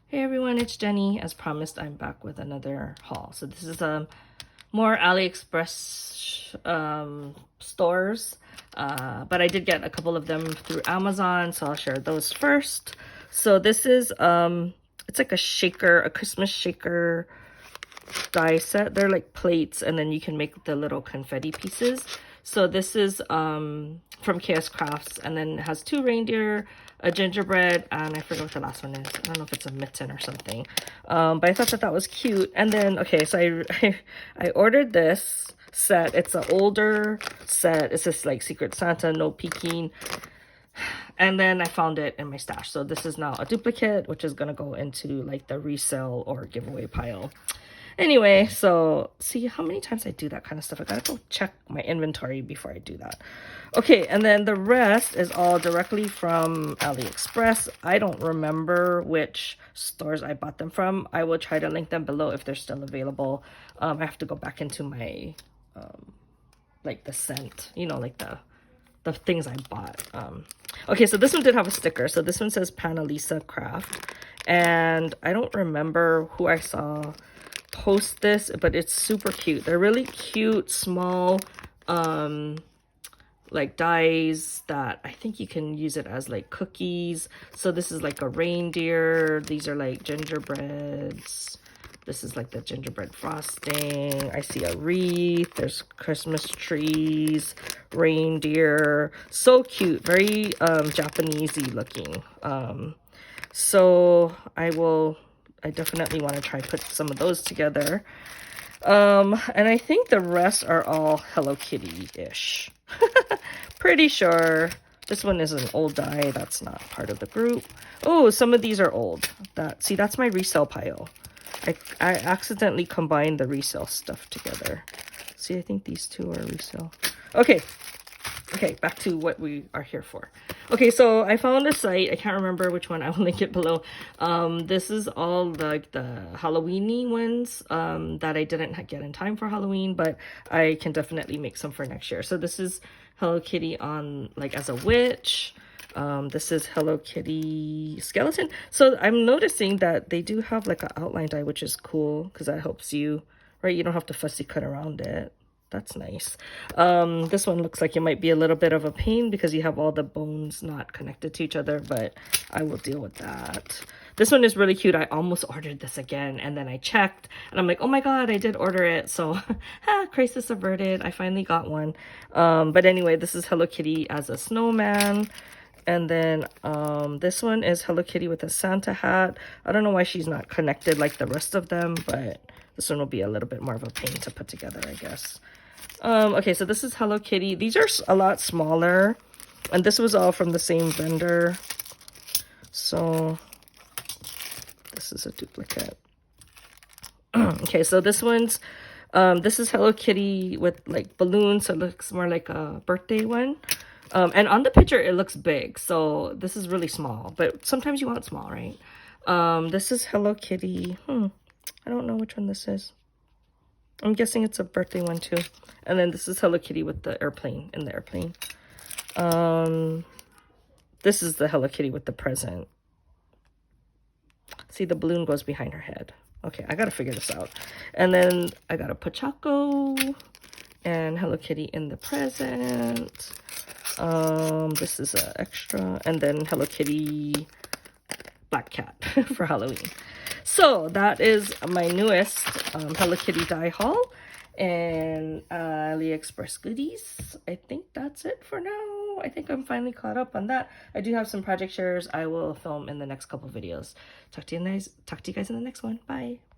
Hey everyone, it's Jenny. As promised, I'm back with another haul. So this is more Aliexpress stores, but I did get a couple of them through Amazon, so I'll share those first. So this is it's like a shaker, a Christmas shaker die set. They're like plates, and then you can make the little confetti pieces. So this is from KS Crafts, and then it has two reindeer, a gingerbread, and I forget what the last one is. I don't know if it's a mitten or something. But I thought that that was cute. And then, okay, so I ordered this set. It's an older set. It's just like Secret Santa, no peeking. And then I found it in my stash. So this is now a duplicate, which is going to go into like the resale or giveaway pile. Anyway, so see how many times I do that kind of stuff. I gotta go check my inventory before I do that. Okay, and then the rest is all directly from AliExpress. I don't remember which stores I bought them from. I will try to link them below if they're still available. I have to go back into my like the scent, you know, like the things I bought. Okay, so this one did have a sticker. So this one says Panalisa Craft, and I don't remember who I saw post this, but it's super cute. They're really cute, small like dies that I think you can use it as like cookies. So this is like a reindeer. These are like gingerbreads. This is like the gingerbread frosting. I see a wreath. There's Christmas trees, reindeer. So cute. Very Japanesey looking. So I definitely want to try put some of those together. And I think the rest are all Hello Kitty-ish. Pretty sure. This one is an old die. That's not part of the group. Oh, some of these are old. See, that's my resale pile. I accidentally combined the resale stuff together. See, I think these two are resale. Okay, back to what we are here for. Okay, so I found a site. I can't remember which one. I will link it below. This is all like the Halloween-y ones that I didn't get in time for Halloween, but I can definitely make some for next year. So this is Hello Kitty on like as a witch. This is Hello Kitty skeleton. So I'm noticing that they do have like an outline die, which is cool because that helps you, right? You don't have to fussy cut around it. That's nice. This one looks like it might be a little bit of a pain because you have all the bones not connected to each other, but I will deal with that. This one is really cute. I almost ordered this again, and then I checked, and I'm like, oh my god, I did order it. So, crisis averted. I finally got one. But anyway, this is Hello Kitty as a snowman. And then this one is Hello Kitty with a Santa hat. I don't know why she's not connected like the rest of them, but this one will be a little bit more of a pain to put together, I guess. Okay, so this is Hello Kitty. These are a lot smaller, and this was all from the same vendor. So this is a duplicate. Okay, so this one's this is Hello Kitty with like balloons, so it looks more like a birthday one. And on the picture it looks big, so this is really small, but sometimes you want small, right? This is Hello Kitty. I don't know which one this is. I'm guessing it's a birthday one too. And then this is Hello Kitty with the airplane, in the airplane. This is the Hello Kitty with the present. See, the balloon goes behind her head. Okay, I gotta figure this out. And then I got a Pochaco and Hello Kitty in the present. This is an extra, and then Hello Kitty Black Cat for Halloween. So that is my newest Hello Kitty die haul and AliExpress goodies. I think that's it for now. I think I'm finally caught up on that. I do have some project shares I will film in the next couple videos. Talk to you guys in the next one. Bye.